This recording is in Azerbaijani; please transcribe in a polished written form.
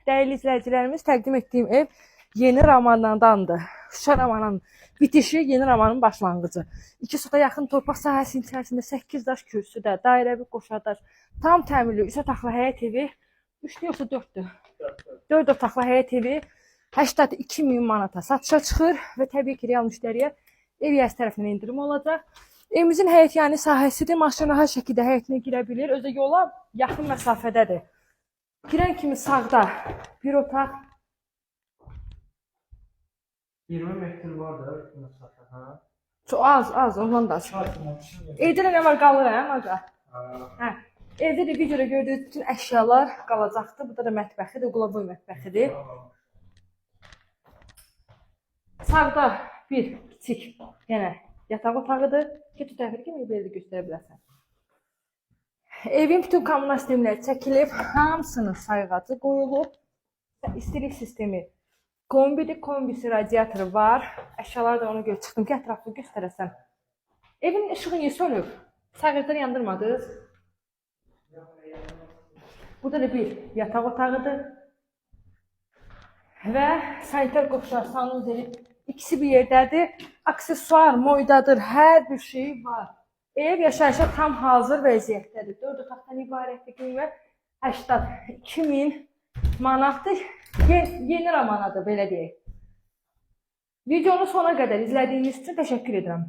Dəyərli izləyicilərimiz, təqdim etdiyim ev yeni romandandır. Şuşa romanının bitişi, yeni romanın başlanğıcı. 2 sota yaxın torpaq sahəsinin içərisində 8 daş kürsüdə, dairəvi qoşadaş, tam təmirli 3 otaqlı həyət evi, 3-dür yoxsa 4-dür? 4 otaqlı həyət evi 82.000 manata satışa çıxır və təbii ki, real müştəriyə ev yəsi tərəfindən indirim olacaq. Evimizin həyət yəni sahəsidir, maşın rahat şəkildə həyətinə girə bilir, özü yola yaxın məsafədədir. Girən kimi sağda bir otaq. 20 metr vardır məsafə, hə? Çox az, ondan da açıq. Evdə nə var qalır, hə, maqa? Hə. Evdə də videoda gördüyünüz bütün əşyalar qalacaqdır. Burada da mətbəxidir, qulaboy mətbəxidir. Sağda bir kiçik, yenə yataq otağıdır. Get o tərəfə kimi belə də göstərə bilərsən. Evin bütün kommunal sistemləri çəkilib, hamısının sayğacı qoyulub. İstilik sistemi kombidir, kombisi radiatoru var. Əşyaları da ona görə çıxdım ki, ətraflı göstərəsən. Evin işığı niyə sönüb? Sayğacları yandırmadınız. Burada da bir yataq otağıdır. Və sanitar qopşlar, sanuzeli ikisi bir yerdədir. Aksesuar, moydadır, hər bir şey var. Ev yaşayışa tam hazır vəziyyətdədir. 4 otaqdan ibarətdir, qiymət 82.000 manatdır. Yeni romanadır, belə deyək. Videonu sona qədər izlədiyiniz üçün təşəkkür edirəm.